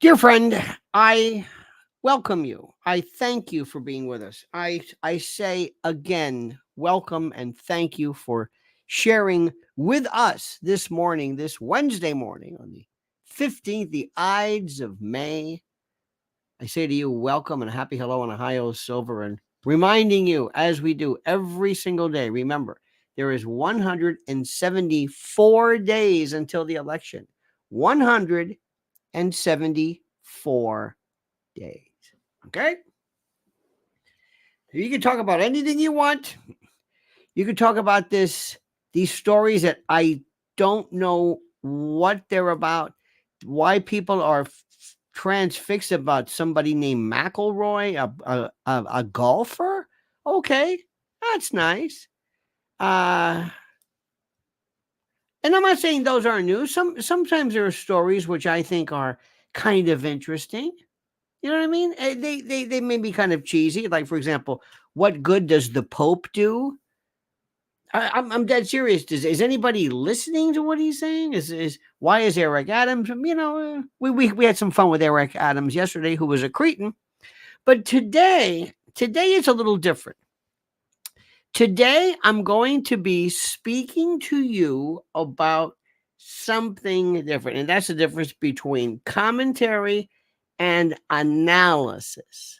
Dear friend, I welcome you. I thank you for being with us. I say again, welcome and thank you for sharing with us this morning, this Wednesday morning on the 15th, the Ides of May. I say to you, welcome and a happy hello and Ohio Silver, and reminding you, as we do every single day, remember, there is 174 days until the election. 174 days. Okay? You can talk about anything you want. You can talk about these stories that I don't know what they're about, why people are transfixed about somebody named McElroy, a golfer. Okay, that's nice. And I'm not saying those aren't news. Sometimes there are stories which I think are kind of interesting. You know what I mean? They may be kind of cheesy. Like, for example, what good does the Pope do? I'm dead serious. Is anybody listening to what he's saying? Is why is Eric Adams? We had some fun with Eric Adams yesterday, who was a cretin. But today it's a little different. Today I'm going to be speaking to you about something different, and that's the difference between commentary and analysis.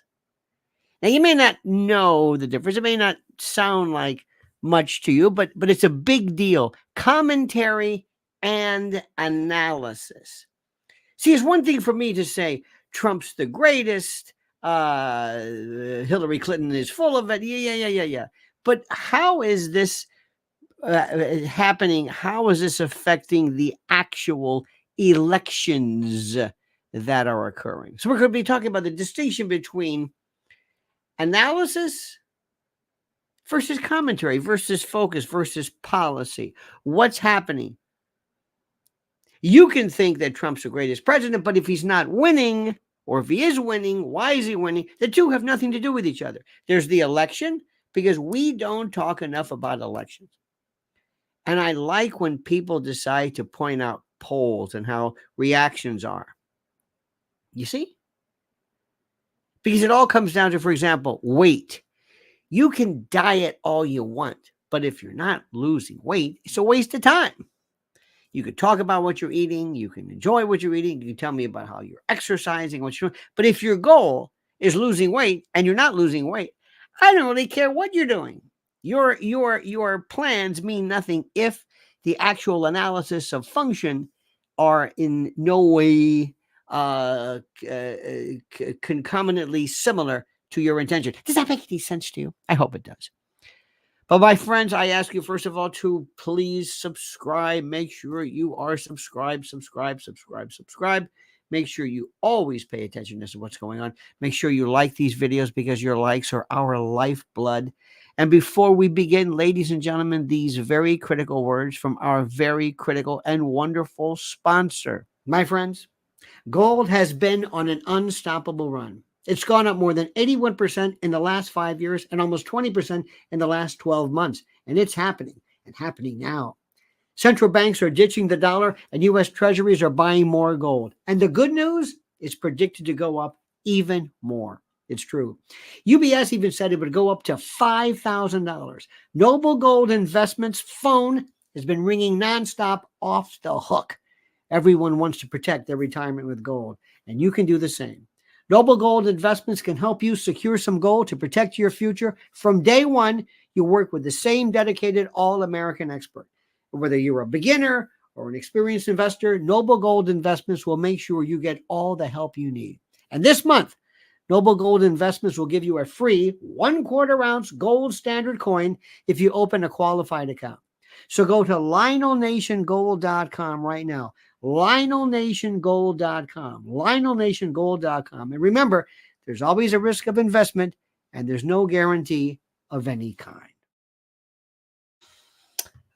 Now, you may not know the difference. It may not sound like much to you, but it's a big deal. Commentary and analysis. See, it's one thing for me to say Trump's the greatest, Hillary Clinton is full of it. Yeah. But how is this happening? How is this affecting the actual elections that are occurring? So we're going to be talking about the distinction between analysis versus commentary versus focus versus policy. What's happening? You can think that Trump's the greatest president, but if he's not winning, or if he is winning, why is he winning? The two have nothing to do with each other. There's the election, because we don't talk enough about elections. And I like when people decide to point out polls and how reactions are. You see? Because it all comes down to, for example, weight. You can diet all you want, but if you're not losing weight, it's a waste of time. You can talk about what you're eating. You can enjoy what you're eating. You can tell me about how you're exercising, what you're doing. But if your goal is losing weight and you're not losing weight, I don't really care what you're doing. Your plans mean nothing if the actual analysis of function are in no way concomitantly similar to your intention. Does that make any sense to you? I hope it does. But my friends, I ask you first of all to please subscribe. Make sure you are subscribed. Make sure you always pay attention to what's going on. Make sure you like these videos, because your likes are our lifeblood. And before we begin, ladies and gentlemen, these very critical words from our very critical and wonderful sponsor. My friends, gold has been on an unstoppable run. It's gone up more than 81% in the last 5 years and almost 20% in the last 12 months. And it's happening, and happening now. Central banks are ditching the dollar, and U.S. treasuries are buying more gold. And the good news, it's predicted to go up even more. It's true. UBS even said it would go up to $5,000. Noble Gold Investments' phone has been ringing nonstop, off the hook. Everyone wants to protect their retirement with gold, and you can do the same. Noble Gold Investments can help you secure some gold to protect your future. From day one, you work with the same dedicated all-American expert. Whether you're a beginner or an experienced investor, Noble Gold Investments will make sure you get all the help you need. And this month, Noble Gold Investments will give you a free 1/4 ounce gold standard coin if you open a qualified account. So go to LionelNationGold.com right now. LionelNationGold.com. LionelNationGold.com. And remember, there's always a risk of investment, and there's no guarantee of any kind.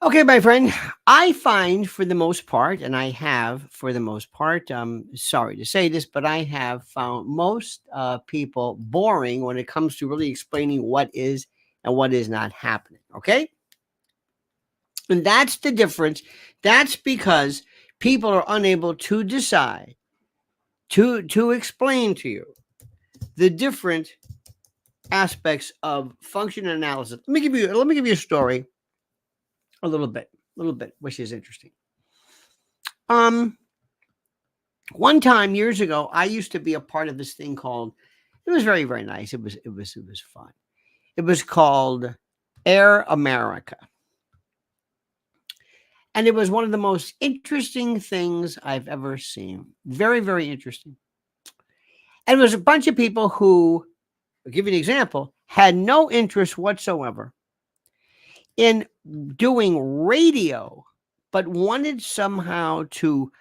Okay, my friend, I find for the most part, and I have for the most part, sorry to say this, but I have found most people boring when it comes to really explaining what is and what is not happening. Okay? And that's the difference. That's because people are unable to decide to explain to you the different aspects of function analysis. Let me give you a story, a little bit, which is interesting. One time years ago, I used to be a part of this thing called. It was very, very nice. It was fun. It was called Air America. And it was one of the most interesting things I've ever seen. Very, very interesting. And it was a bunch of people who, I'll give you an example, had no interest whatsoever in doing radio, but wanted somehow to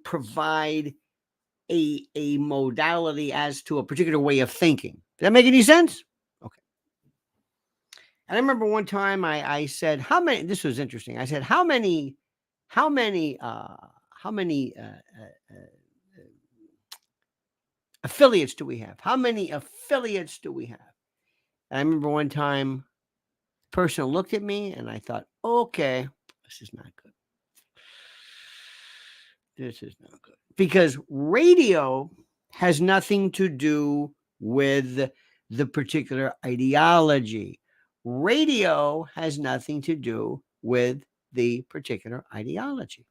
provide a modality as to a particular way of thinking. Does that make any sense? Okay. And I remember one time I said, how many, this was interesting. I said, how many affiliates do we have? How many affiliates do we have? And I remember one time a person looked at me and I thought, okay, this is not good. This is not good. Because radio has nothing to do with the particular ideology. Radio has nothing to do with the particular ideology.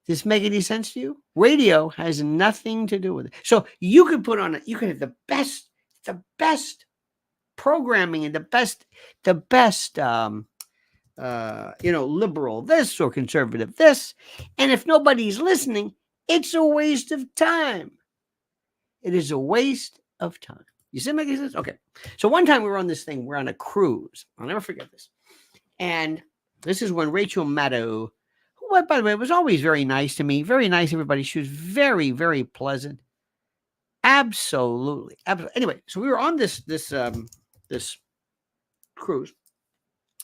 Does this make any sense to you? Radio has nothing to do with it. So you could put on it, you could have the best programming and the best liberal this or conservative this. And if nobody's listening, it's a waste of time. It is a waste of time. You see making sense? Okay. So one time we were on this thing, we're on a cruise. I'll never forget this. And this is when Rachel Maddow, who, by the way, was always very nice to me, very nice, everybody. She was very, very pleasant. Absolutely. Absolutely. Anyway, so we were on this cruise.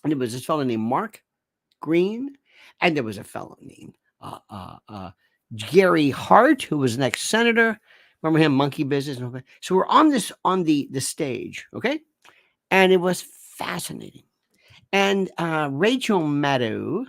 And there was this fellow named Mark Green, and there was a fellow named Gary Hart, who was an ex-senator. Remember him, monkey business. And all that. So we're on the stage, okay? And it was fascinating. And Rachel Maddow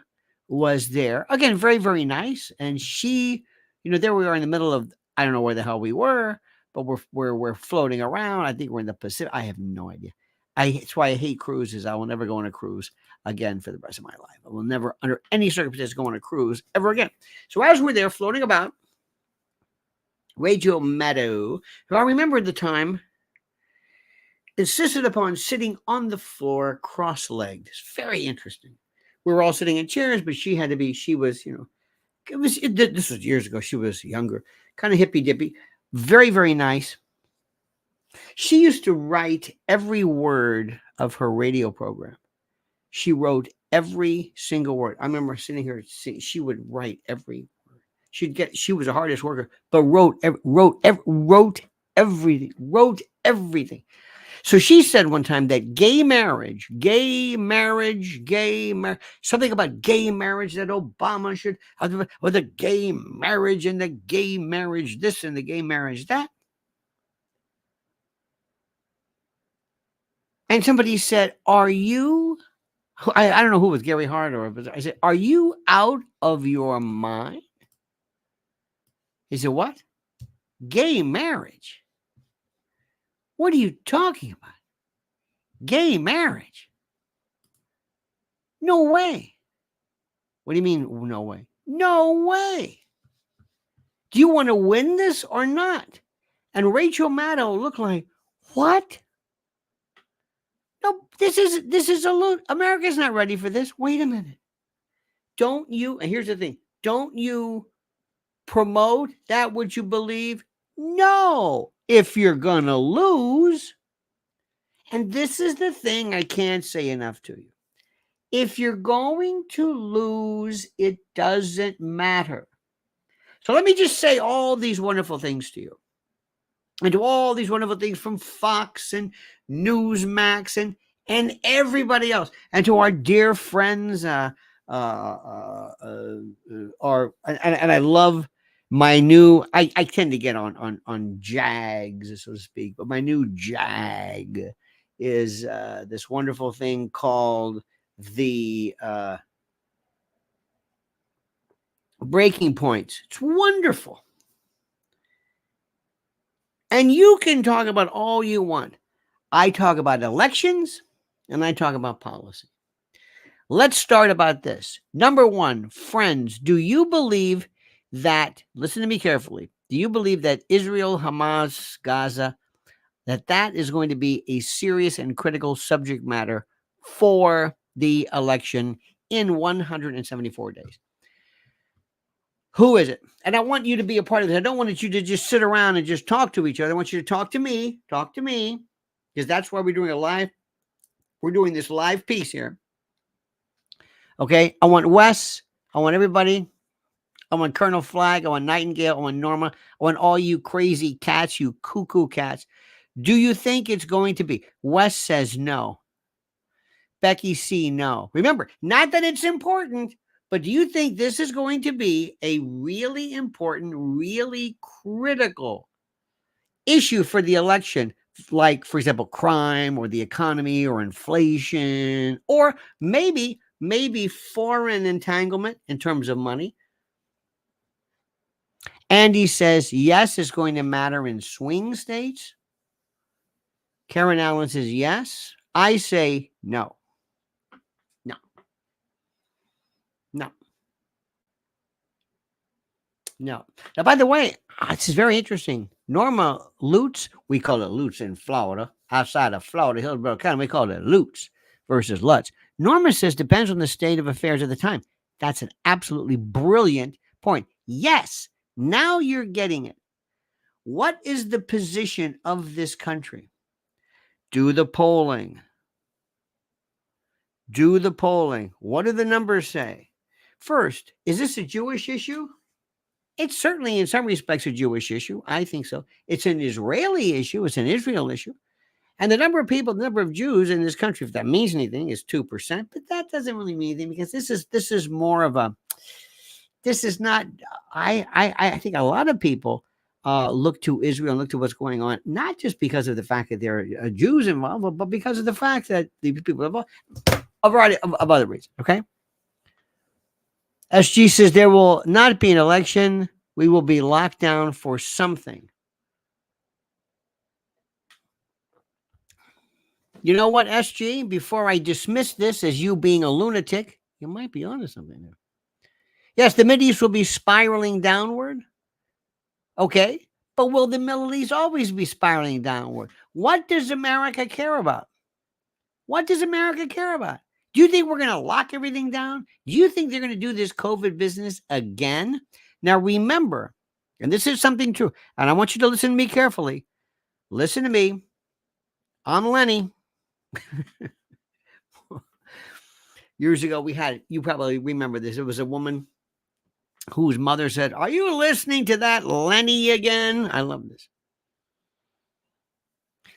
was there. Again, very, very nice. And she, there we are in the middle of, I don't know where the hell we were, but we're floating around. I think we're in the Pacific. I have no idea. It's why I hate cruises. I will never go on a cruise again for the rest of my life. I will never, under any circumstances, go on a cruise ever again. So as we're there floating about, Rachel Maddow, who I remember at the time, insisted upon sitting on the floor cross-legged. It's very interesting. We were all sitting in chairs, but she had to be, she was, this was years ago. She was younger, kind of hippy-dippy, very, very nice. She used to write every word of her radio program. She wrote every single word. I remember sitting here, she would write every word. She was the hardest worker, but wrote everything. So she said one time that gay marriage, something about gay marriage that Obama should, or the gay marriage and the gay marriage this and the gay marriage that. And somebody said, are you, I don't know who was Gary Hart or, but I said, are you out of your mind? He said, what? Gay marriage? What are you talking about? Gay marriage? No way. What do you mean, no way? No way. Do you want to win this or not? And Rachel Maddow looked like, what? No, this is a loot. America's not ready for this. Wait a minute. Don't you, and here's the thing, don't you promote that which you believe? No. If you're going to lose, and this is the thing I can't say enough to you. If you're going to lose, it doesn't matter. So let me just say all these wonderful things to you. And to all these wonderful things from Fox and Newsmax and everybody else. And to our dear friends, and I love my new, I tend to get on Jags, so to speak, but my new Jag is this wonderful thing called the Breaking Points. It's wonderful. And you can talk about all you want. I talk about elections and I talk about policy. Let's start about this. Number one, friends, do you believe that, listen to me carefully, do you believe that Israel, Hamas, Gaza, that is going to be a serious and critical subject matter for the election in 174 days? Who is it? And I want you to be a part of this. I don't want you to just sit around and just talk to each other. I want you to talk to me, because that's why we're doing this live piece here. Okay, I want Wes, I want everybody, I want Colonel Flag, I want Nightingale, I want Norma, I want all you crazy cats, you cuckoo cats. Do you think it's going to be? Wes says no. Becky C, no. Remember, not that it's important, but do you think this is going to be a really important, really critical issue for the election? Like, for example, crime or the economy or inflation, or maybe foreign entanglement in terms of money. Andy says, yes, it's going to matter in swing states. Karen Allen says, yes. I say, no. No. No. No. Now, by the way, this is very interesting. Norma Lutz, we call it Lutz in Florida, outside of Florida, Hillsborough County, we call it Lutz versus Lutz. Norma says, depends on the state of affairs at the time. That's an absolutely brilliant point. Yes, now you're getting it. What is the position of this country? Do the polling. Do the polling. What do the numbers say? First, is this a Jewish issue? It's certainly in some respects a Jewish issue. I think so. It's an Israeli issue. It's an Israel issue. And the number of people, the number of Jews in this country, if that means anything, is 2%. But that doesn't really mean anything, because this is more of a, this is not, I think a lot of people look to Israel and look to what's going on, not just because of the fact that there are Jews involved, but because of the fact that the people are involved, a variety of other reasons, okay? SG says there will not be an election. We will be locked down for something. You know what, SG? Before I dismiss this as you being a lunatic, you might be onto something there. Yes, the Mideast will be spiraling downward. Okay, but will the Middle East always be spiraling downward? What does America care about? What does America care about? Do you think we're going to lock everything down? Do you think they're going to do this COVID business again? Now, remember, and this is something true, and I want you to listen to me carefully. Listen to me. I'm Lenny. Years ago, you probably remember this. It was a woman whose mother said, "Are you listening to that Lenny again?" I love this.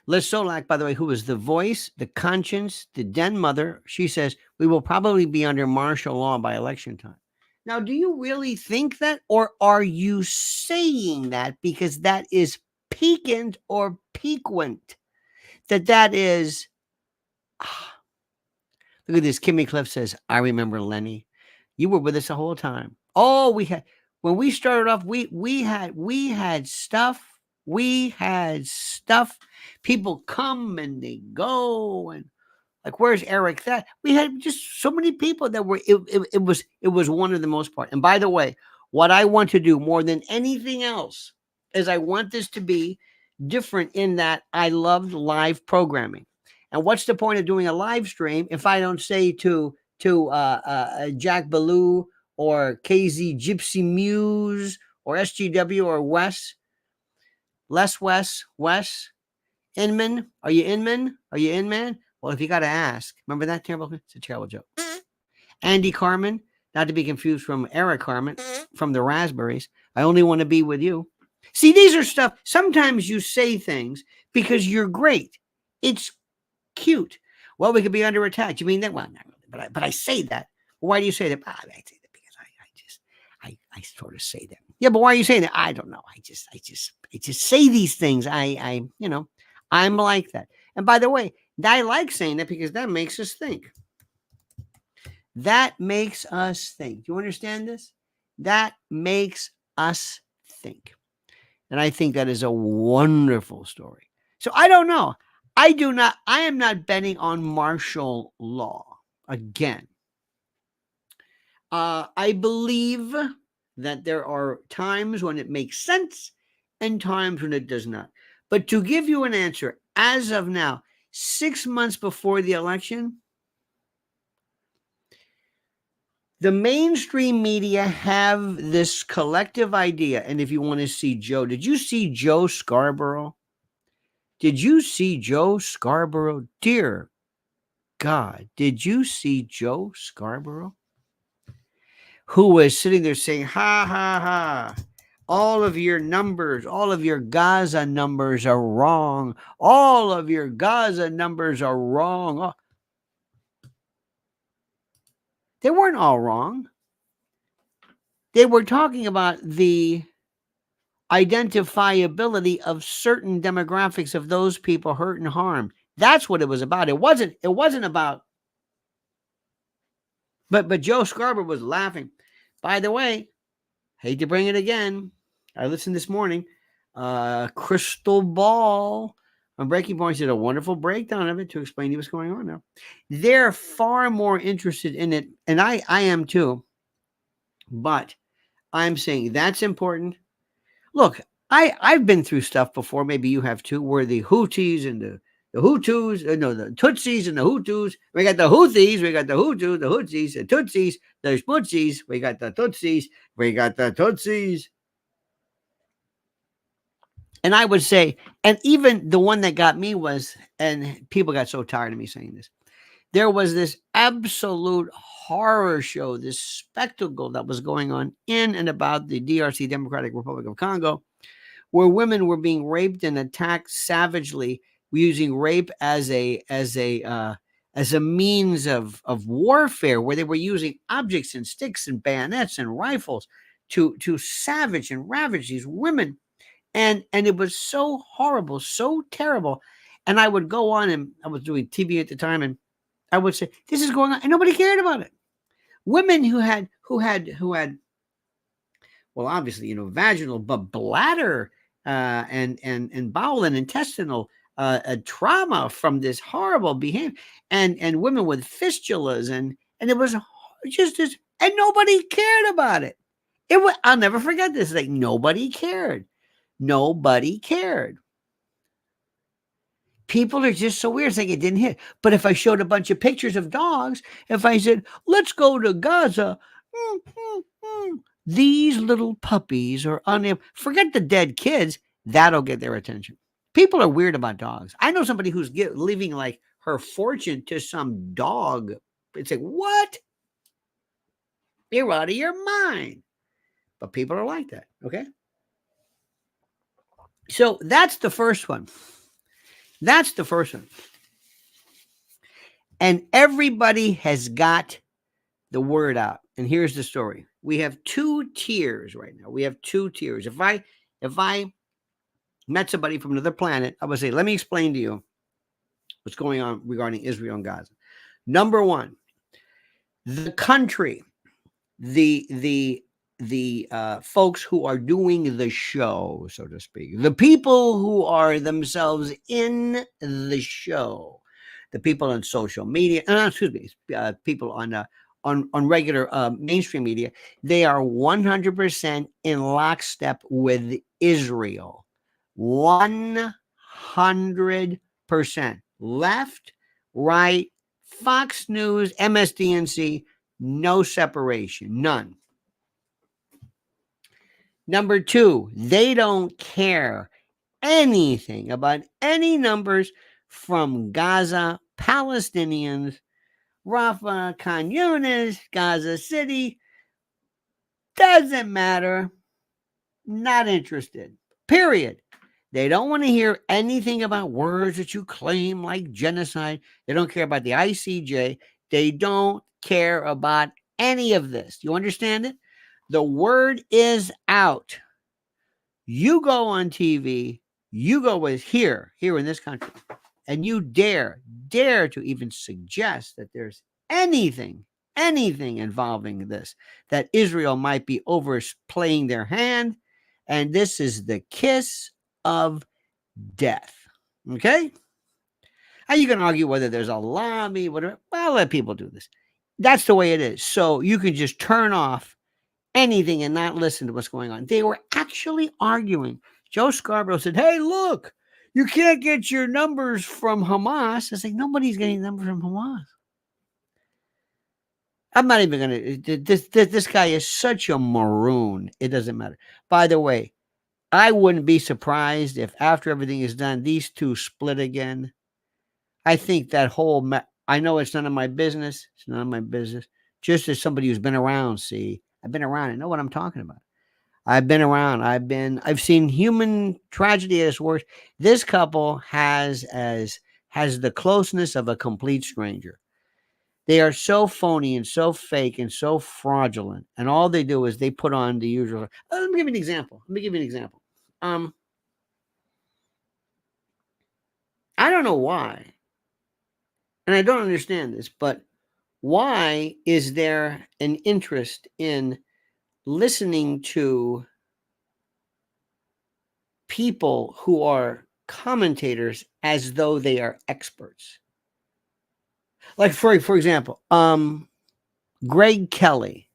Liz Solak, by the way, who is the voice, the conscience, the den mother, she says, we will probably be under martial law by election time. Now, do you really think that, or are you saying that because that is piquant or piquant? That is, look at this. Kimmy Cliff says, I remember Lenny. You were with us the whole time. Oh, when we started off, we had stuff. We had stuff. People come and they go, and like, where's Eric? That we had just so many people that were. It was one of the most part. And by the way, what I want to do more than anything else is I want this to be different in that I loved live programming. And what's the point of doing a live stream if I don't say to Jack Ballou or KZ Gypsy Muse or SGW or Wes? Wes, Inman, are you Inman? Are you Inman? Well, if you got to ask, remember that terrible? It's a terrible joke. Andy Carmen, not to be confused from Eric Carmen from the Raspberries. I only want to be with you. See, these are stuff. Sometimes you say things because you're great. It's cute. Well, we could be under attack. You mean that? Well, not really, but I say that. Why do you say that? I say that because I sort of say that. Yeah, but why are you saying that? I don't know. I just say these things. I'm like that. And by the way, I like saying that because that makes us think. That makes us think. Do you understand this? That makes us think. And I think that is a wonderful story. So I don't know. I am not betting on martial law again. I believe that there are times when it makes sense and times when it does not. But to give you an answer, as of now, 6 months before the election, the mainstream media have this collective idea. And if you want to see Joe, did you see Joe Scarboro? Did you see Joe Scarboro? Dear God, did you see Joe Scarboro? Who was sitting there saying, ha, ha, ha. All of your numbers, all of your Gaza numbers are wrong. All of your Gaza numbers are wrong. Oh, they weren't all wrong. They were talking about the identifiability of certain demographics of those people hurt and harmed. That's what it was about. It wasn't about, but Joe Scarborough was laughing. By the way, hate to bring it again. I listened this morning. Crystal Ball on Breaking Points did a wonderful breakdown of it to explain what's going on now. They're far more interested in it, and I am too. But I'm saying that's important. Look, I've been through stuff before. Maybe you have too, where the Houthis and the Hutus, the Tutsis and the Hutus. We got the Houthis, we got the Hutus, the Hutsis, the Tutsis, the Sputsis. We got the Tutsis, we got the Tutsis. And I would say, and even the one that got me was, and people got so tired of me saying this, there was this absolute horror show, this spectacle that was going on in and about the DRC, Democratic Republic of Congo, where women were being raped and attacked savagely, using rape as a means of warfare, where they were using objects and sticks and bayonets and rifles to savage and ravage these women. And it was so horrible, so terrible. And I would go on, and I was doing TV at the time, and I would say, this is going on, and nobody cared about it. Women who had well, obviously, vaginal, but bladder and bowel and intestinal trauma from this horrible behavior, and women with fistulas, and it was just this, and nobody cared about it. I'll never forget this. Like, nobody cared. Nobody cared. People are just so weird. It's like it didn't hit. But if I showed a bunch of pictures of dogs, if I said, let's go to Gaza, these little puppies are unable, forget the dead kids, that'll get their attention. People are weird about dogs. I know somebody who's leaving like her fortune to some dog. It's like, what? You're out of your mind. But people are like that. Okay. So that's the first one. That's the first one. And everybody has got the word out. And here's the story. We have 2 tiers right now. We have 2 tiers. If I met somebody from another planet, I would say, let me explain to you what's going on regarding Israel and Gaza. Number 1, the country, the folks who are doing the show, so to speak, the people who are themselves in the show, the people on social media, people on regular mainstream media, they are 100% in lockstep with Israel. 100%. Left, right, Fox News, MSDNC, no separation, none. Number 2, they don't care anything about any numbers from Gaza, Palestinians, Rafah, Khan Yunis, Gaza City. Doesn't matter. Not interested. Period. They don't want to hear anything about words that you claim like genocide. They don't care about the ICJ. They don't care about any of this. You understand it? The word is out. You go on TV, you go with here in this country, and you dare to even suggest that there's anything involving this, that Israel might be overplaying their hand, And this is the kiss of death. Okay? And you can argue whether there's a lobby, whatever. Well, let people do this. That's the way it is. So you can just turn off anything and not listen to what's going on. They were actually arguing. Joe Scarboro said, hey, look, you can't get your numbers from Hamas. I was like, nobody's getting numbers from Hamas. I'm not even going to. This guy is such a maroon. It doesn't matter. By the way, I wouldn't be surprised if after everything is done, these two split again. I think that whole, I know it's none of my business. It's none of my business. Just as somebody who's been around, see, I've been around. I know what I'm talking about. I've been around. I've seen human tragedy at its worst. This couple has the closeness of a complete stranger. They are so phony and so fake and so fraudulent. And all they do is they put on the usual. Let me give you an example. I don't know why. And I don't understand this, but why is there an interest in listening to people who are commentators as though they are experts? Like for example, Greg Kelly,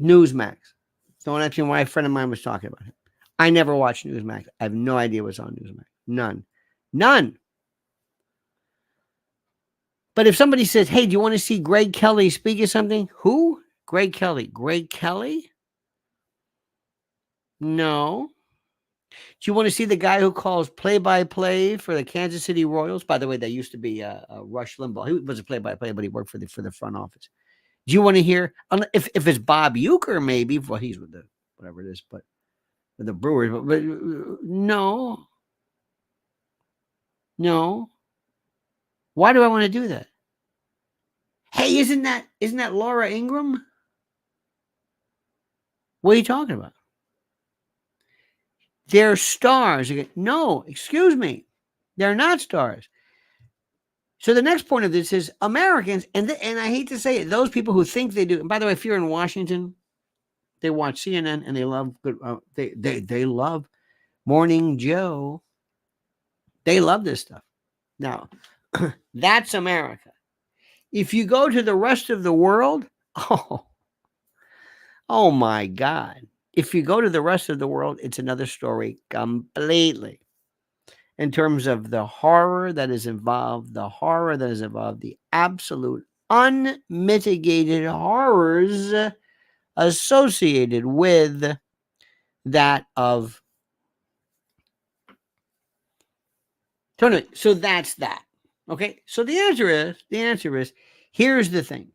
Newsmax. Don't ask me why a friend of mine was talking about him. I never watched Newsmax. I have no idea what's on Newsmax. None. But if somebody says, hey, do you want to see Greg Kelly speak of something? Who? Greg Kelly. Greg Kelly? No. Do you want to see the guy who calls play-by-play for the Kansas City Royals? By the way, that used to be Rush Limbaugh. He was a play-by-play, but he worked for the front office. Do you want to hear? If it's Bob Uecker, maybe. Well, he's with the whatever it is, but with the Brewers. But no. Why do I want to do that? Hey, isn't that Laura Ingraham? What are you talking about? They're stars. No, excuse me. They're not stars. So the next point of this is Americans, and I hate to say it, those people who think they do. And by the way, if you're in Washington, they watch CNN and they love good. They love Morning Joe. They love this stuff. Now, that's America. If you go to the rest of the world, oh my God. If you go to the rest of the world, it's another story completely. In terms of the horror that is involved, the absolute unmitigated horrors associated with that of. So that's that. Okay. So the answer is, here's the thing.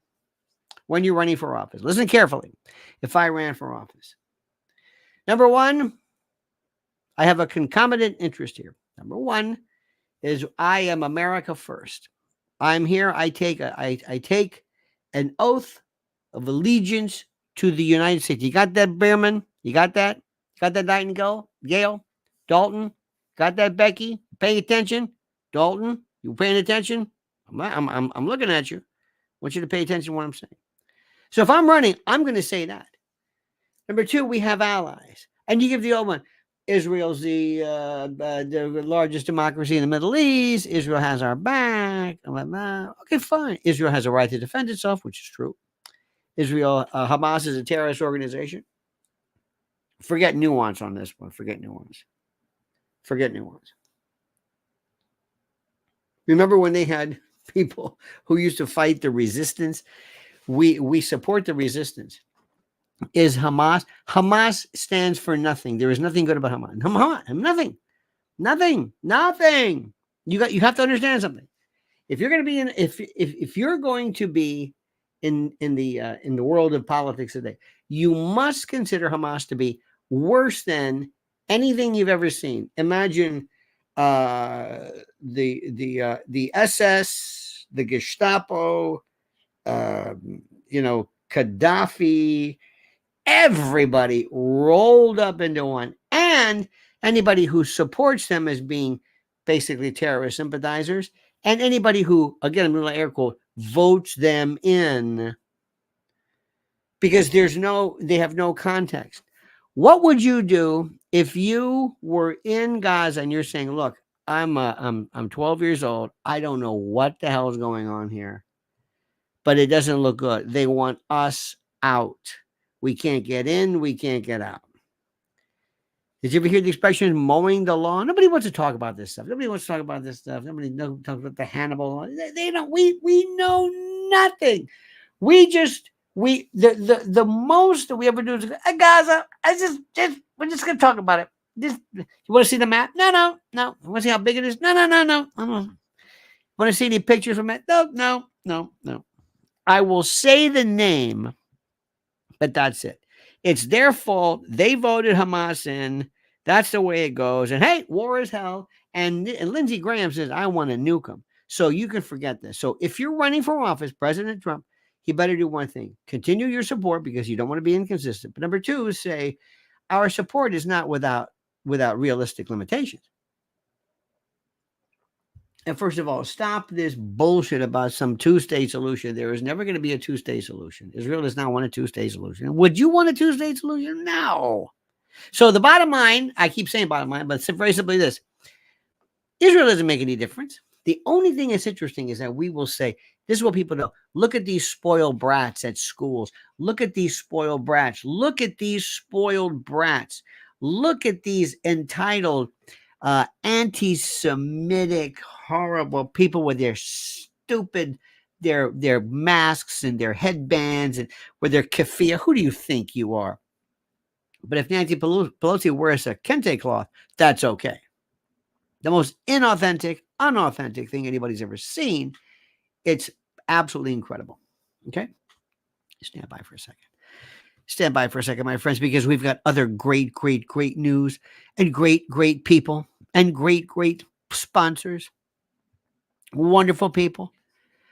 When you're running for office, listen carefully. If I ran for office, number one, I have a concomitant interest here. Number one is I am America first. I'm here. I take an oath of allegiance to the United States. You got that, Behrman? You got that? Got that, Nightingale? Gail? Dalton? Got that, Becky? Pay attention, Dalton. You paying attention? I'm looking at you. I want you to pay attention to what I'm saying. So if I'm running, I'm going to say that. Number two, we have allies, and you give the old one. Israel's the largest democracy in the Middle East. Israel has our back. Okay, fine. Israel has a right to defend itself, which is true. Israel, Hamas is a terrorist organization. Forget nuance on this one. Forget nuance. Remember when they had people who used to fight the resistance? We support the resistance. Is Hamas? Hamas stands for nothing. There is nothing good about Hamas. Nothing. You have to understand something. If you're going to be if you're going to be in the world of politics today, you must consider Hamas to be worse than anything you've ever seen. Imagine the SS, the Gestapo, Gaddafi. Everybody rolled up into one, and anybody who supports them as being basically terrorist sympathizers, and anybody who, again, I'm going to air quote, votes them in, because they have no context. What would you do if you were in Gaza and you're saying, "Look, I'm 12 years old. I don't know what the hell is going on here, but it doesn't look good. They want us out. We can't get in. We can't get out." Did you ever hear the expression "mowing the lawn"? Nobody wants to talk about this stuff. Nobody wants to talk about this stuff. Nobody talks about the Hannibal law. They don't. We know nothing. We just the most that we ever do is Gaza. Just we're just gonna talk about it. Just, you want to see the map? No, no, no. You want to see how big it is? No, no, no, no. Want to see any pictures from it? No, no, no, no. I will say the name, but that's it. It's their fault. They voted Hamas in. That's the way it goes. And hey, war is hell. And Lindsey Graham says, I want to nuke them. So you can forget this. So if you're running for office, President Trump, you better do one thing. Continue your support because you don't want to be inconsistent. But number two is say, our support is not without realistic limitations. And first of all, stop this bullshit about some two-state solution. There is never going to be a two-state solution. Israel does not want a two-state solution. Would you want a two-state solution? No. So the bottom line, I keep saying bottom line, but it's very simply this. Israel doesn't make any difference. The only thing that's interesting is that we will say, this is what people know. Look at these spoiled brats at schools. Look at these spoiled brats. Look at these spoiled brats. Look at these entitled anti-Semitic, horrible people with their stupid, their masks and their headbands and with their keffiyeh. Who do you think you are? But if Nancy Pelosi wears a kente cloth, that's okay. The most unauthentic thing anybody's ever seen. It's absolutely incredible. Okay? Stand by for a second. Stand by for a second, my friends, because we've got other great news and great people and great sponsors. Wonderful people.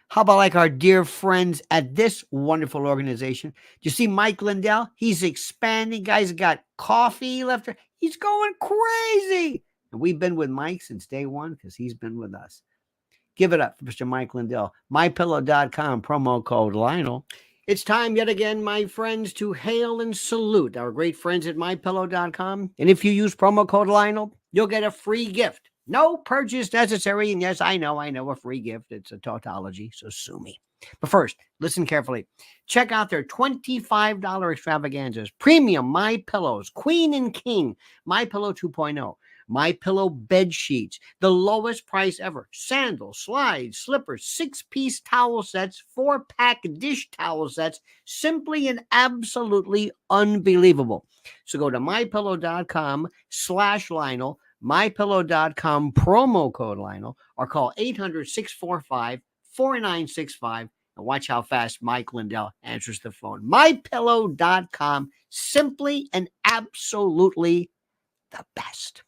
How about like our dear friends at this wonderful organization? Do you see Mike Lindell? He's expanding. Guys got coffee left. He's going crazy. And we've been with Mike since day one because he's been with us. Give it up for Mr. Mike Lindell. MyPillow.com, promo code Lionel. It's time yet again, my friends, to hail and salute our great friends at MyPillow.com. And if you use promo code Lionel, you'll get a free gift. No purchase necessary. And yes, I know a free gift. It's a tautology, so sue me. But first, listen carefully. Check out their $25 extravaganzas. Premium My Pillows, Queen and King, My Pillow 2.0. My Pillow bed sheets, the lowest price ever. Sandals, slides, slippers, 6-piece towel sets, 4-pack dish towel sets. Simply and absolutely unbelievable. So go to mypillow.com/Lionel, mypillow.com promo code Lionel, or call 800-645-4965 and watch how fast Mike Lindell answers the phone. mypillow.com, simply and absolutely the best.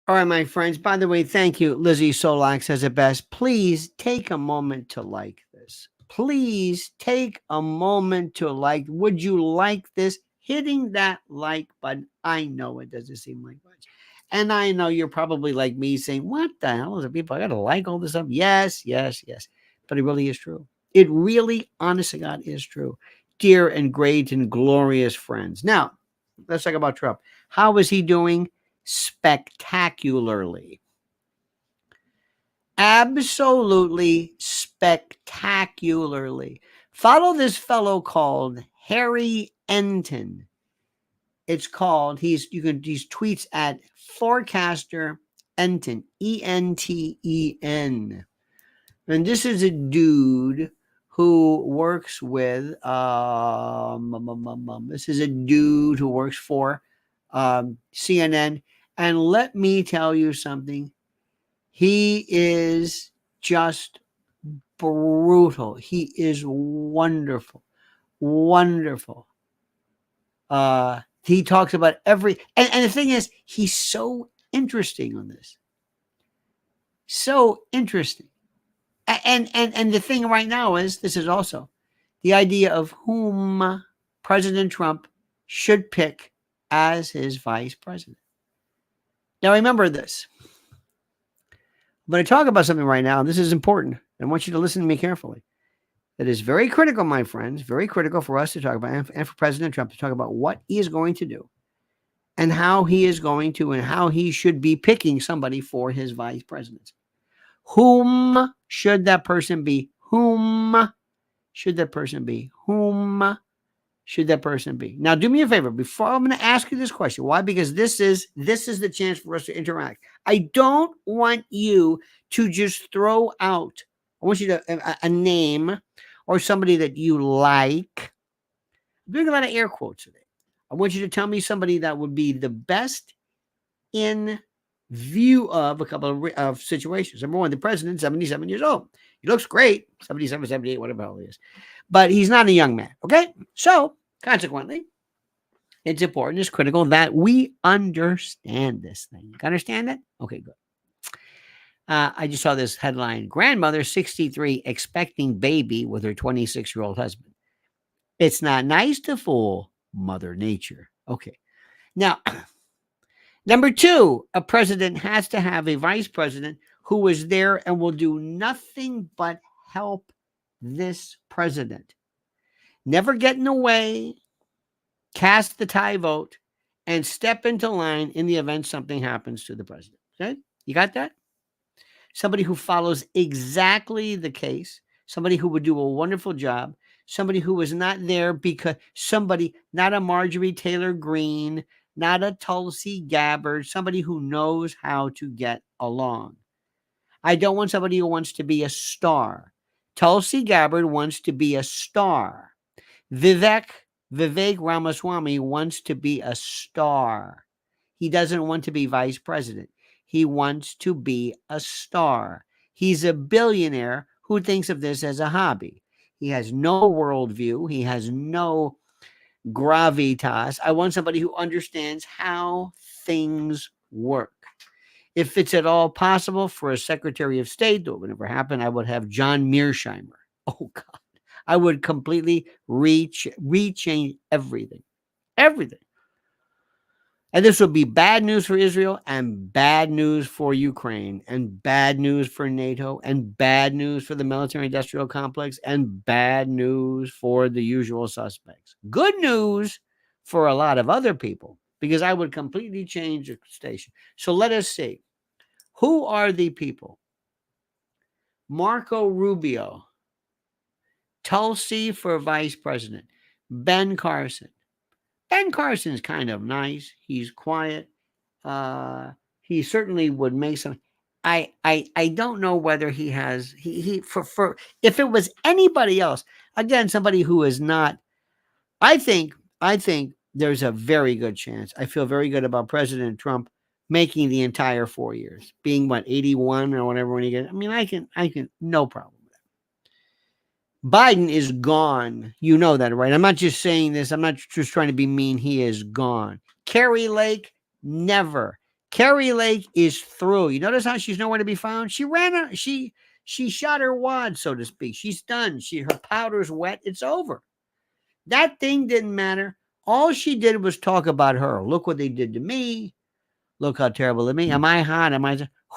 All right, my friends. By the way, thank you. Lizzie Solak says it best. Please take a moment to like this. Please take a moment to like. Would you like this? Hitting that like button. I know it doesn't seem like much. And I know you're probably like me saying, what the hell is it? People, I got to like all this stuff. Yes. But it really is true. It really, honest to God, is true. Dear and great and glorious friends. Now, let's talk about Trump. How is he doing? Spectacularly. Absolutely spectacularly. Follow this fellow called Harry Enton. It's called, he's tweets at Forecaster Enton, Enten. And this is a dude who works with this is a dude who works for CNN. And let me tell you something. He is just brutal. He is wonderful. He talks about every, and the thing is, he's so interesting on this. So interesting. And the thing right now is, this is also the idea of whom President Trump should pick as his vice president. Now, remember this. I'm going to talk about something right now. This is important. I want you to listen to me carefully. that is very critical, my friends, very critical for us to talk about, and for President Trump to talk about what he is going to do and how he is going to and how he should be picking somebody for his vice presidency. Whom should that person be? Whom should that person be? Whom should that person be? Now, do me a favor. Before I'm going to ask you this question. Why? Because this is the chance for us to interact. I don't want you to just throw out. I want you to a name or somebody that you like. I'm doing a lot of air quotes today. I want you to tell me somebody that would be the best in view of a couple of situations. Number one, the president, 77 years old. He looks great, 77, 78, whatever the hell he is. But he's not a young man, okay? So, consequently, it's important, it's critical that we understand this thing. You understand that? Okay, good. I just saw this headline, grandmother 63 expecting baby with her 26-year-old husband. It's not nice to fool Mother Nature. Okay. Now, number two, a president has to have a vice president who is there and will do nothing but help this president. Never get in the way, cast the tie vote, and step into line in the event something happens to the president. Okay? You got that? Somebody who follows exactly the case, somebody who would do a wonderful job, somebody who was not there because somebody, not a Marjorie Taylor Greene, not a Tulsi Gabbard, somebody who knows how to get along. I don't want somebody who wants to be a star. Tulsi Gabbard wants to be a star. Vivek Ramaswamy wants to be a star. He doesn't want to be vice president. He wants to be a star. He's a billionaire who thinks of this as a hobby. He has no worldview. He has no gravitas. I want somebody who understands how things work. If it's at all possible for a Secretary of State, that would never happen, I would have John Mearsheimer. Oh, God. I would completely rechange everything. Everything. And this would be bad news for Israel and bad news for Ukraine and bad news for NATO and bad news for the military-industrial complex and bad news for the usual suspects. Good news for a lot of other people because I would completely change the station. So let us see. Who are the people? Marco Rubio. Tulsi for vice president. Ben Carson. Ben Carson's kind of nice. He's quiet. He certainly would make some. I don't know whether he has for if it was anybody else, again, somebody who is not. I think there's a very good chance. I feel very good about President Trump making the entire 4 years, being what 81 or whatever when he gets. I mean, I can no problem. Biden is gone. You know that, right? I'm not just saying this. I'm not just trying to be mean. He is gone. Carrie Lake, never. Carrie Lake is through. You notice how she's nowhere to be found? She shot her wad, so to speak. She's done. Her powder's wet. It's over. That thing didn't matter. All she did was talk about her. Look what they did to me. Look how terrible to me. Am I hot?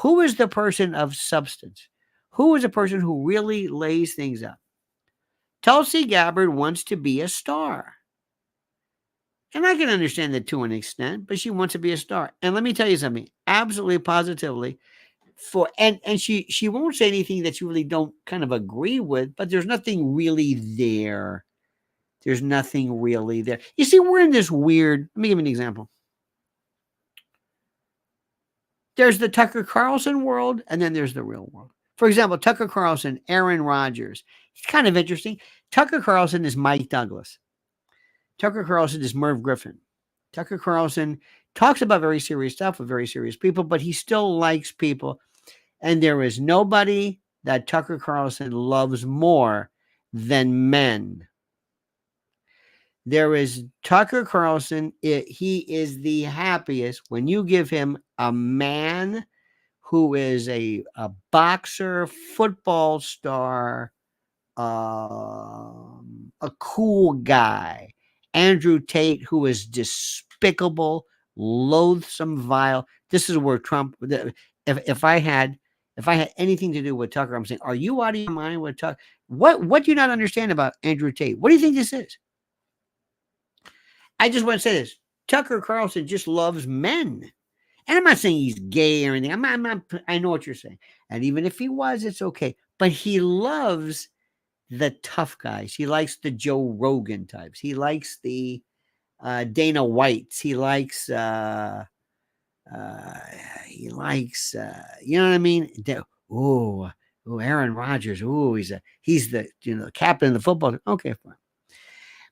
Who is the person of substance? Who is the person who really lays things up? Tulsi Gabbard wants to be a star. And I can understand that to an extent, but she wants to be a star. And let me tell you something, absolutely positively, and she won't say anything that you really don't kind of agree with, but there's nothing really there. There's nothing really there. You see, we're in this weird, let me give you an example. There's the Tucker Carlson world, and then there's the real world. For example, Tucker Carlson, Aaron Rodgers. It's kind of interesting. Tucker Carlson is Mike Douglas. Tucker Carlson is Merv Griffin. Tucker Carlson talks about very serious stuff with very serious people, but he still likes people. And there is nobody that Tucker Carlson loves more than men. There is Tucker Carlson. He is the happiest when you give him a man who is a boxer, football star, a cool guy. Andrew Tate, who is despicable, loathsome, vile. This is where Trump. If I had anything to do with Tucker, I'm saying, are you out of your mind with Tucker? What do you not understand about Andrew Tate? What do you think this is? I just want to say this. Tucker Carlson just loves men. And I'm not saying he's gay or anything. I'm not, I know what you're saying. And even if he was, it's okay. But he loves the tough guys. He likes the Joe Rogan types. He likes the Dana Whites. He likes, you know what I mean? Aaron Rodgers. He's the captain of the football team. Okay, fine.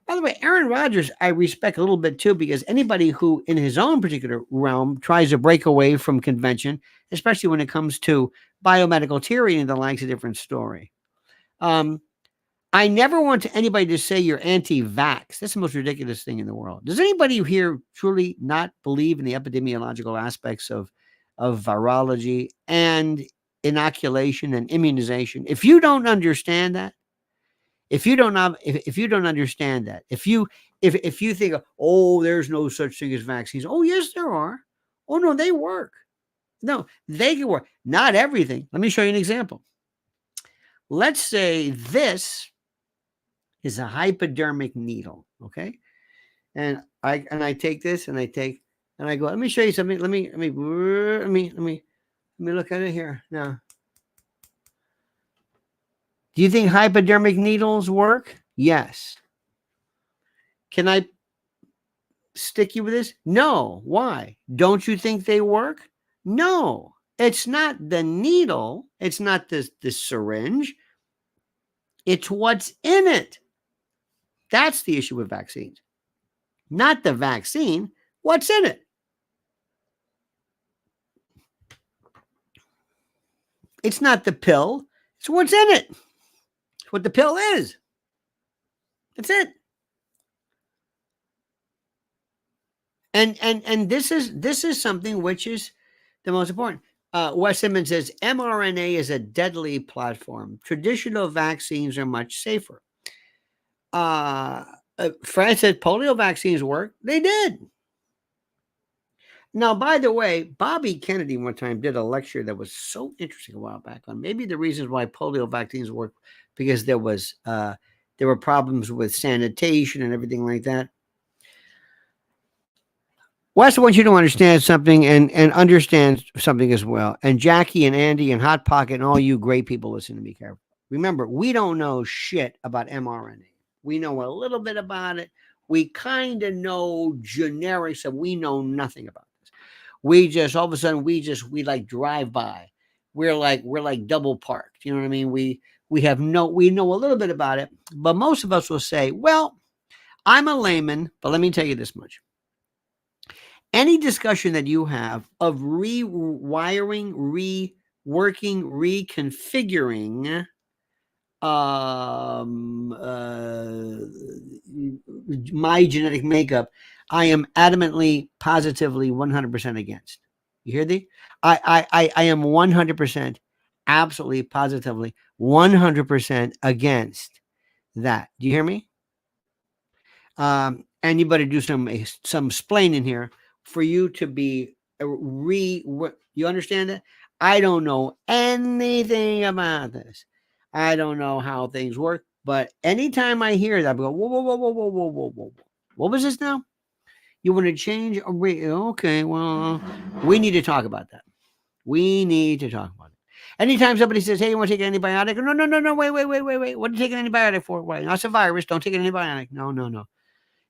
By the way, Aaron Rodgers, I respect a little bit too, because anybody who in his own particular realm tries to break away from convention, especially when it comes to biomedical theory and the likes, a different story. I never want anybody to say you're anti-vax. That's the most ridiculous thing in the world. Does anybody here truly not believe in the epidemiological aspects of virology and inoculation and immunization? If you don't understand that, if you don't understand that, if you think, oh, there's no such thing as vaccines. Oh, yes, there are. Oh, no, they work. No, they can work. Not everything. Let me show you an example. Let's say this is a hypodermic needle, okay? And I take this and I go, let me show you something. Let me look at it here now. Do you think hypodermic needles work? Yes. Can I stick you with this? No. Why? Don't you think they work? No. It's not the needle. It's not the syringe. It's what's in it. That's the issue with vaccines. Not the vaccine. What's in it? It's not the pill. It's what's in it. It's what the pill is. That's it. And this is something which is the most important. Wes Simmons says mRNA is a deadly platform. Traditional vaccines are much safer. Fred said polio vaccines work. They did. Now, by the way, Bobby Kennedy one time did a lecture that was so interesting a while back on maybe the reasons why polio vaccines work, because there were problems with sanitation and everything like that. Wes, I want you to understand something and understand something as well. And Jackie and Andy and Hot Pocket and all you great people listen to me carefully. Remember, we don't know shit about mRNA. We know a little bit about it. We kind of know generics, and we know nothing about this. We just all of a sudden we like drive by. We're like double parked. You know what I mean? We know a little bit about it, but most of us will say, well, I'm a layman, but let me tell you this much. Any discussion that you have of rewiring, reworking, reconfiguring my genetic makeup, I am adamantly, positively, 100% against. You hear the? I am 100%, absolutely, positively, 100% against that. Do you hear me? And you better do some explaining here for you to be you understand that? I don't know anything about this. I don't know how things work, but anytime I hear that, I go, whoa, whoa, whoa, whoa, whoa, whoa, whoa, whoa. What was this now? You want to change? Okay, well, we need to talk about that. We need to talk about it. Anytime somebody says, hey, you want to take an antibiotic? No, wait. What are you taking an antibiotic for? Why? That's a virus. Don't take an antibiotic. No.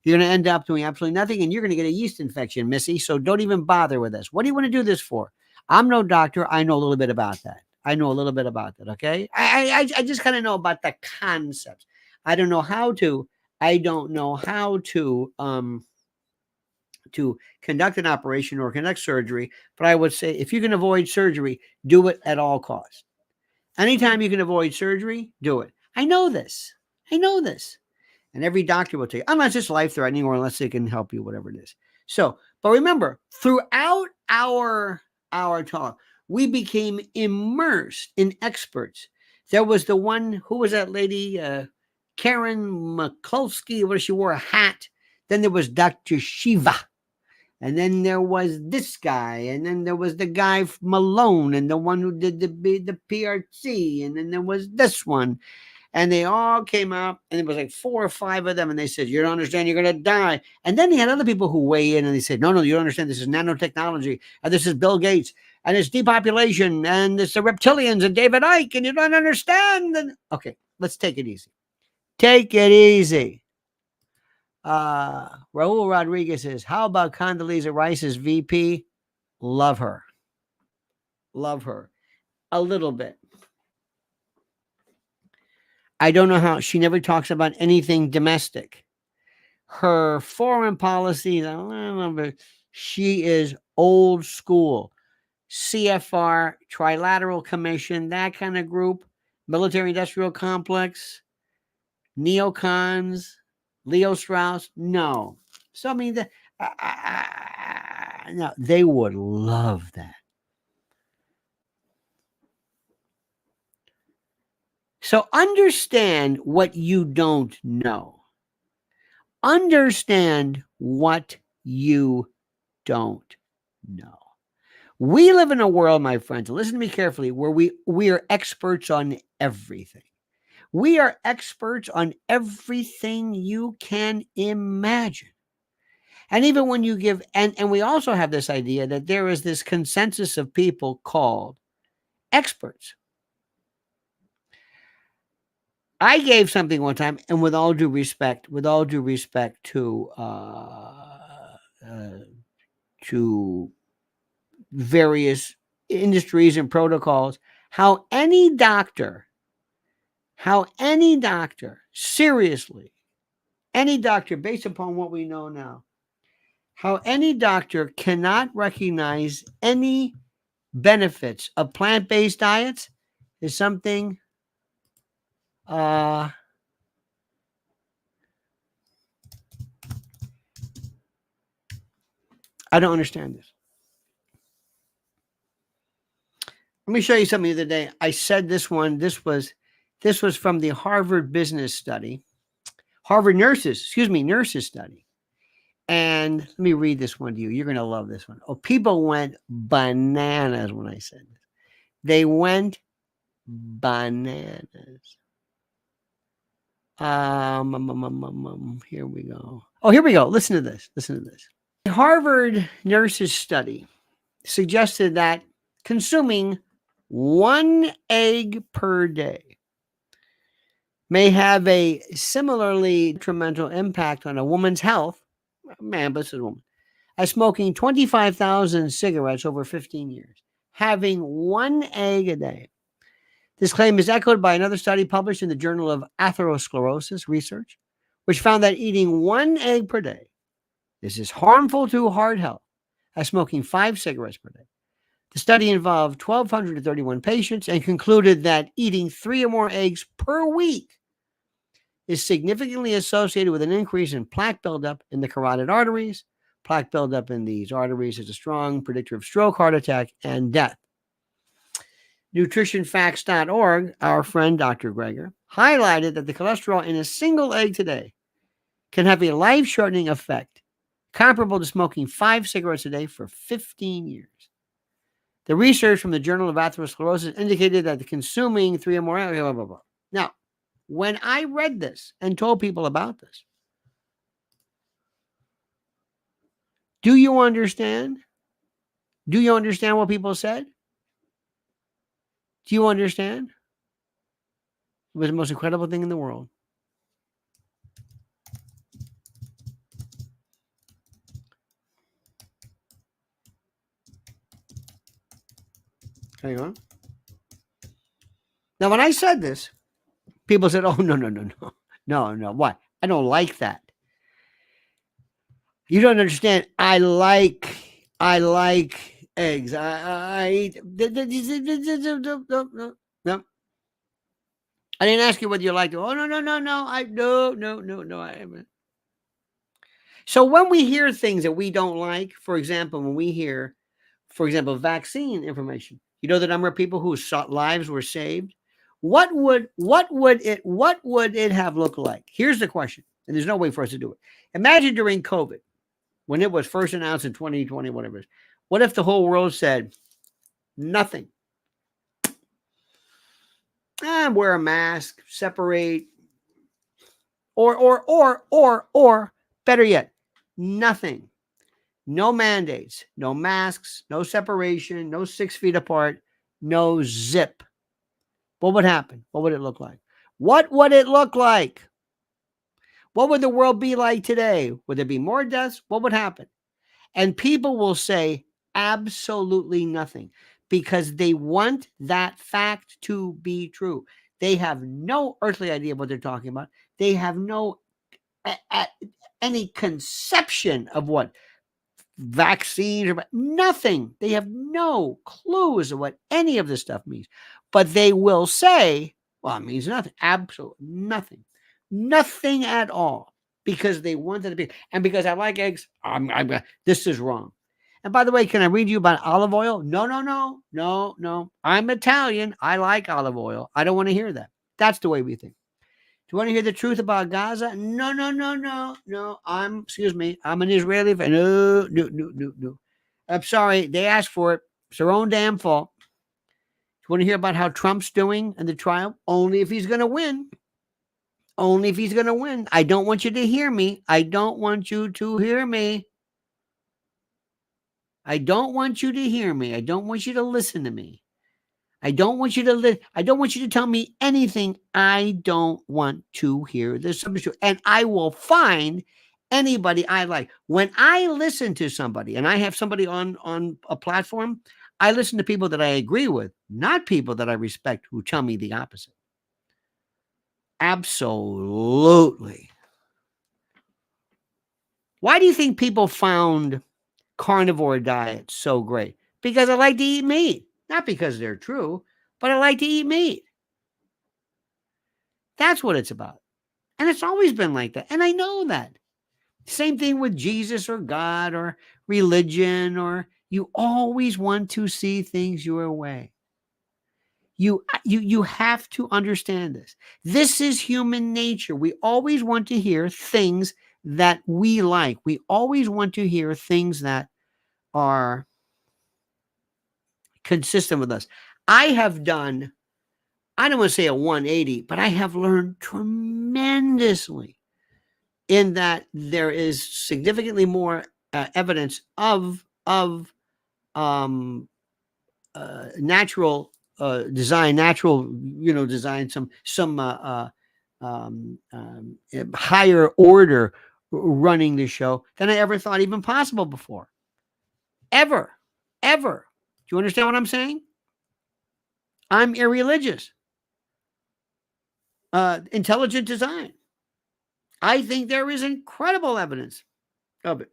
You're going to end up doing absolutely nothing, and you're going to get a yeast infection, Missy, so don't even bother with this. What do you want to do this for? I'm no doctor. I know a little bit about that. Okay? I just kind of know about the concepts. I don't know how to conduct an operation or conduct surgery, but I would say if you can avoid surgery, do it at all costs. Anytime you can avoid surgery, do it. I know this. And every doctor will tell you, unless it's life-threatening or unless they can help you, whatever it is. So, but remember, throughout our talk, we became immersed in experts. There was the one, who was that lady? Karen McCluskey, she wore a hat. Then there was Dr. Shiva. And then there was this guy. And then there was the guy Malone and the one who did the PRC. And then there was this one. And they all came out, and it was like 4 or 5 of them, and they said, "You don't understand, you're going to die." And then they had other people who weigh in, and they said, "No, no, you don't understand. This is nanotechnology, and this is Bill Gates, and it's depopulation, and it's the reptilians, and David Icke, and you don't understand." And okay, let's take it easy. Take it easy. Raul Rodriguez says, "How about Condoleezza Rice's VP? Love her. Love her. A little bit. I don't know how. She never talks about anything domestic. Her foreign policy, I don't know, but she is old school. CFR, Trilateral Commission, that kind of group, military industrial complex, neocons, Leo Strauss. No. So, I mean, no, they would love that. So understand what you don't know. Understand what you don't know. We live in a world, my friends, listen to me carefully, where we are experts on everything. We are experts on everything you can imagine. And even when you give, and we also have this idea that there is this consensus of people called experts. I gave something one time, and with all due respect to various industries and protocols, how any doctor, seriously, any doctor, based upon what we know now, how any doctor cannot recognize any benefits of plant-based diets is something I don't understand this. Let me show you something the other day. I said this one. This was from the Harvard Business Study, nurses study. And let me read this one to you. You're going to love this one. Oh, people went bananas when I said this. They went bananas. Here we go. Oh, here we go. Listen to this. The Harvard nurses study suggested that consuming 1 egg per day may have a similarly detrimental impact on a woman's health, man, but this is a woman, as smoking 25,000 cigarettes over 15 years. Having 1 egg a day. This claim is echoed by another study published in the Journal of Atherosclerosis Research, which found that eating 1 egg per day is as harmful to heart health as smoking 5 cigarettes per day. The study involved 1,231 patients and concluded that eating 3 or more eggs per week is significantly associated with an increase in plaque buildup in the carotid arteries. Plaque buildup in these arteries is a strong predictor of stroke, heart attack, and death. NutritionFacts.org, our friend Dr. Greger, highlighted that the cholesterol in a single egg today can have a life-shortening effect comparable to smoking 5 cigarettes a day for 15 years. The research from the Journal of Atherosclerosis indicated that consuming 3 or more, blah, blah, blah. Now, when I read this and told people about this, do you understand? Do you understand what people said? Do you understand? It was the most incredible thing in the world. Hang on. Now, when I said this, people said, "Oh, no. What? I don't like that. You don't understand. I like eggs. I eat." No. I didn't ask you whether you liked it. Oh, no. No. So when we hear things that we don't like, for example, when we hear, vaccine information, you know the number of people whose lives were saved. What would it have looked like? Here's the question, and there's no way for us to do it. Imagine during COVID, when it was first announced in 2020, whatever it is. What if the whole world said nothing? wear a mask, separate, or better yet, nothing. No mandates, no masks, no separation, no 6 feet apart, no zip. What would happen? What would it look like? What would it look like? What would the world be like today? Would there be more deaths? What would happen? And people will say absolutely nothing because they want that fact to be true. They have no earthly idea what they're talking about. They have no any conception of what vaccines or nothing. They have no clue as to what any of this stuff means. But they will say, well, it means nothing. Absolutely nothing. Nothing at all. Because they wanted to be, and because I like eggs, this is wrong. And by the way, can I read you about olive oil? No. I'm Italian. I like olive oil. I don't want to hear that. That's the way we think. Do you want to hear the truth about Gaza? No. Excuse me. I'm an Israeli fan. No. I'm sorry. They asked for it. It's their own damn fault. Do you want to hear about how Trump's doing in the trial? Only if he's going to win. Only if he's going to win. I don't want you to hear me. I don't want you to hear me. I don't want you to hear me. I don't want you to listen to me. I don't want you to tell me anything. I don't want to hear this. And I will find anybody I like. When I listen to somebody and I have somebody on a platform, I listen to people that I agree with, not people that I respect who tell me the opposite. Absolutely. Why do you think people found carnivore diets so great? Because I like to eat meat. Not because they're true, but I like to eat meat. That's what it's about. And it's always been like that. And I know that. Same thing with Jesus or God or religion, or you always want to see things your way. You have to understand this. This is human nature. We always want to hear things that we like. We always want to hear things that are consistent with us. I have done, I don't want to say a 180, but I have learned tremendously in that there is significantly more evidence of natural design, some higher order running the show than I ever thought even possible before. Ever. Do you understand what I'm saying? I'm irreligious. Intelligent design. I think there is incredible evidence of it.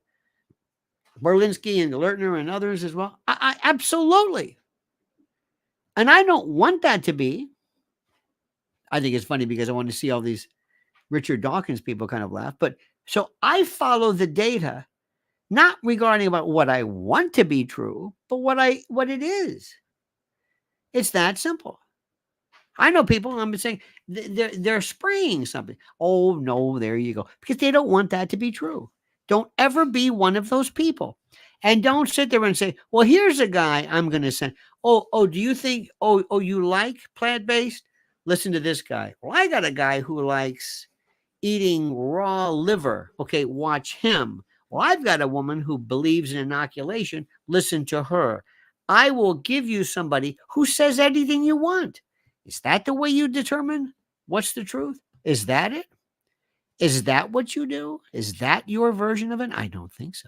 Berlinski and Lertner and others as well. I absolutely. And I don't want that to be. I think it's funny because I want to see all these Richard Dawkins people kind of laugh. But so I follow the data, not regarding about what I want to be true, but what it is. It's that simple. I know people, I'm saying they're spraying something. Oh no, there you go. Because they don't want that to be true. Don't ever be one of those people. And don't sit there and say, well, here's a guy I'm going to send. Oh, do you think, you like plant-based? Listen to this guy. Well, I got a guy who likes eating raw liver. Okay, watch him. Well, I've got a woman who believes in inoculation. Listen to her. I will give you somebody who says anything you want. Is that the way you determine what's the truth? Is that it? Is that what you do? Is that your version of it? I don't think so.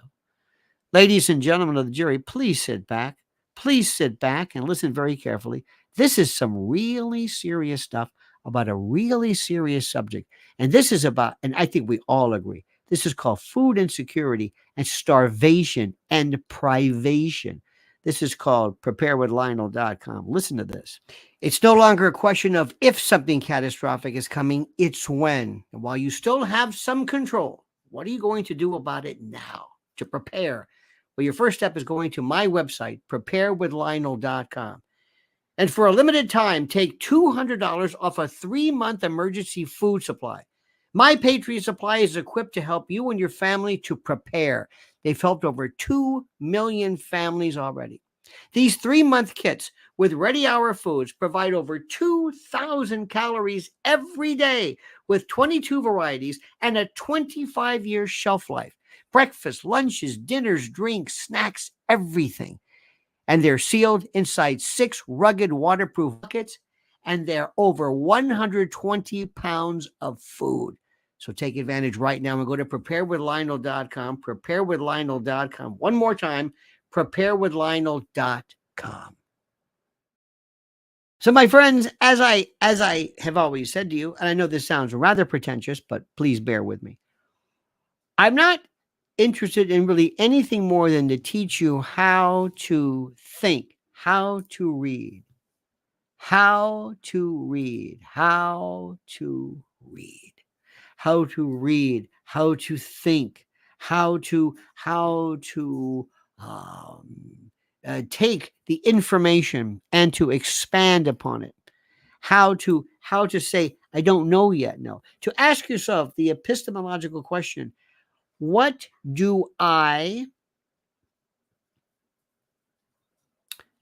Ladies and gentlemen of the jury, please sit back. Please sit back and listen very carefully. This is some really serious stuff about a really serious subject. And this is about, and I think we all agree, this is called food insecurity and starvation and privation. This is called preparewithlionel.com. Listen to this. It's no longer a question of if something catastrophic is coming, it's when. And while you still have some control, what are you going to do about it now to prepare? Well, your first step is going to my website, preparewithlionel.com. And for a limited time, take $200 off a 3-month emergency food supply. My Patriot Supply is equipped to help you and your family to prepare. They've helped over 2 million families already. These 3-month kits with Ready Hour Foods provide over 2,000 calories every day with 22 varieties and a 25-year shelf life. Breakfast, lunches, dinners, drinks, snacks, everything. And they're sealed inside 6 rugged waterproof buckets, and they're over 120 pounds of food. So take advantage right now and go to preparewithlionel.com, preparewithlionel.com. One more time, preparewithlionel.com. So my friends, as I have always said to you, and I know this sounds rather pretentious, but please bear with me. I'm not interested in really anything more than to teach you how to think, how to read, how to read, how to read, how to read, how to think, how to take the information and to expand upon it. How to say, I don't know yet. No. To ask yourself the epistemological question, what do I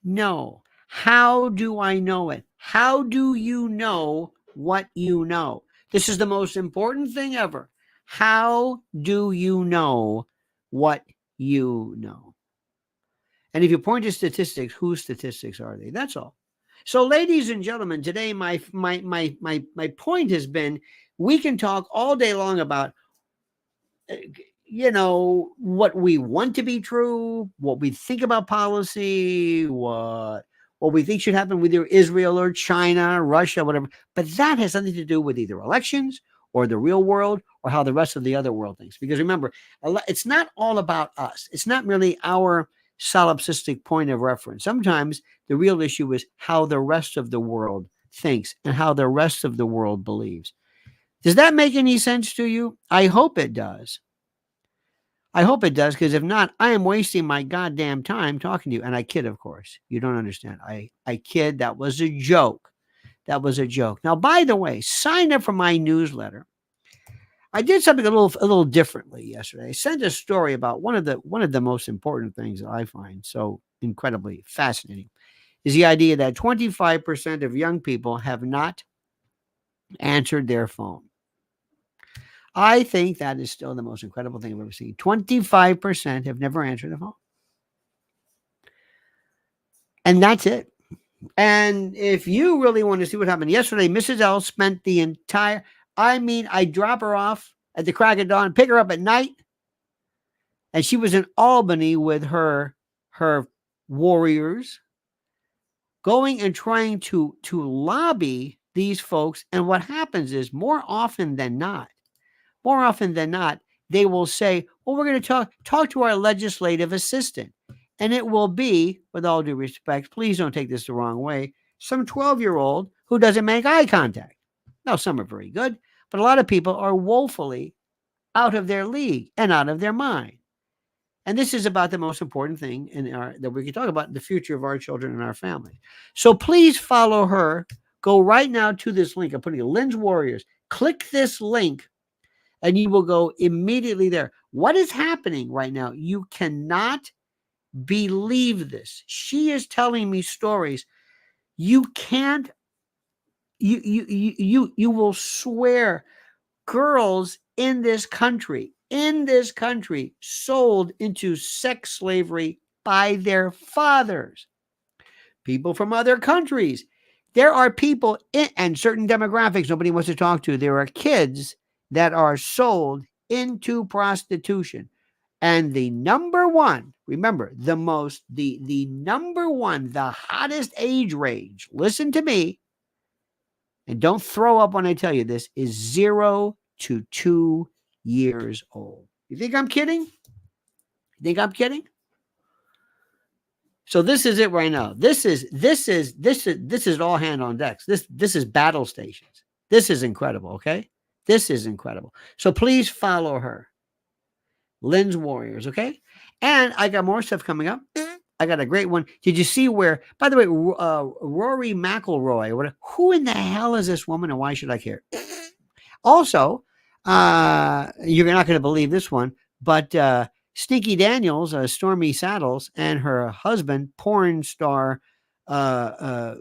know? How do I know it? How do you know what you know? This is the most important thing ever. How do you know what you know? And if you point to statistics, whose statistics are they? That's all. So, ladies and gentlemen, today my point has been, we can talk all day long about what we want to be true, what we think about policy, what we think should happen with either Israel or China, Russia, whatever. But that has nothing to do with either elections or the real world or how the rest of the other world thinks. Because remember, it's not all about us. It's not really our solipsistic point of reference. Sometimes the real issue is how the rest of the world thinks and how the rest of the world believes. Does that make any sense to you? I hope it does. I hope it does, because if not, I am wasting my goddamn time talking to you. And I kid, of course. You don't understand. I kid. That was a joke. That was a joke. Now, by the way, sign up for my newsletter. I did something a little differently yesterday. I sent a story about one of the most important things that I find so incredibly fascinating is the idea that 25% of young people have not answered their phone. I think that is still the most incredible thing I've ever seen. 25% have never answered the phone. And that's it. And if you really want to see what happened yesterday, Mrs. L spent the entire, I drop her off at the crack of dawn, pick her up at night. And she was in Albany with her warriors, going and trying to lobby these folks. And what happens is, more often than not, they will say, well, we're going to talk to our legislative assistant. And it will be, with all due respect, please don't take this the wrong way, some 12-year-old who doesn't make eye contact. Now, some are very good, but a lot of people are woefully out of their league and out of their mind. And this is about the most important thing that we can talk about, the future of our children and our family. So please follow her. Go right now to this link. I'm putting Lynn's Warriors. Click this link, and you will go immediately there. What is happening right now? You cannot believe this. She is telling me stories. You can't. You will swear. Girls in this country sold into sex slavery by their fathers. People from other countries. There are people and certain demographics nobody wants to talk to. There are kids that are sold into prostitution. And the number one, remember, the number one, the hottest age range, listen to me, and don't throw up when I tell you this, is 0 to 2 years old. You think I'm kidding? So this is it right now. This is all hand on decks. This is battle stations. This is incredible, okay? This is incredible. So please follow her. Lynn's Warriors, okay? And I got more stuff coming up. I got a great one. Did you see where, by the way, Rory McIlroy, who in the hell is this woman and why should I care? Also, you're not going to believe this one, but Stinky Daniels, Stormy Saddles, and her husband, porn star, whatever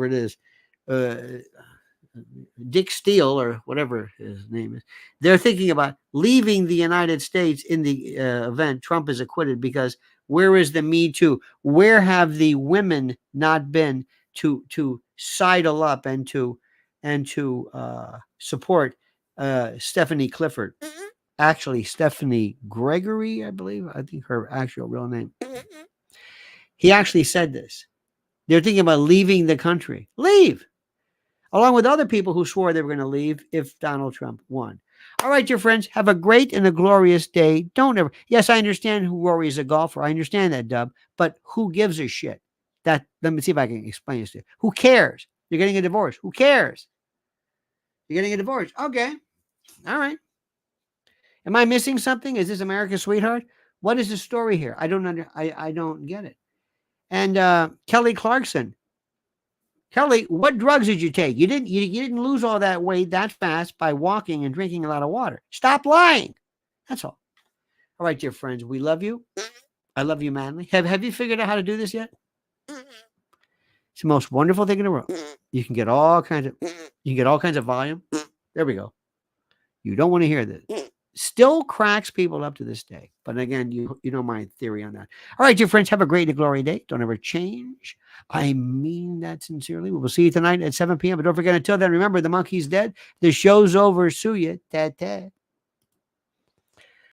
it is, uh, Dick Steele or whatever his name is, they're thinking about leaving the United States in the event Trump is acquitted, because where is the Me Too? Where have the women not been to sidle up and to support Stephanie Clifford? Actually, Stephanie Gregory, I believe. I think her actual real name. He actually said this. They're thinking about leaving the country. Leave! Along with other people who swore they were going to leave if Donald Trump won. All right, dear friends, have a great and a glorious day. Don't ever. Yes, I understand who Rory is a golfer. I understand that, Dub. But who gives a shit? Let me see if I can explain this to you. Who cares? You're getting a divorce. Who cares? You're getting a divorce. Okay. All right. Am I missing something? Is this America's sweetheart? What is the story here? I don't get it. And Kelly Clarkson. Kelly, what drugs did you take? You didn't lose all that weight that fast by walking and drinking a lot of water. Stop lying. That's all. All right, dear friends, we love you. I love you madly. Have you figured out how to do this yet? It's the most wonderful thing in the world. You can get all kinds of volume. There we go. You don't want to hear this. Still cracks people up to this day. But again, you know my theory on that. All right, dear friends, have a great and glory day. Don't ever change. I mean that sincerely. We will see you tonight at 7 p.m. But don't forget, until then, remember, the monkey's dead. The show's over. Sue ya. Ta-ta.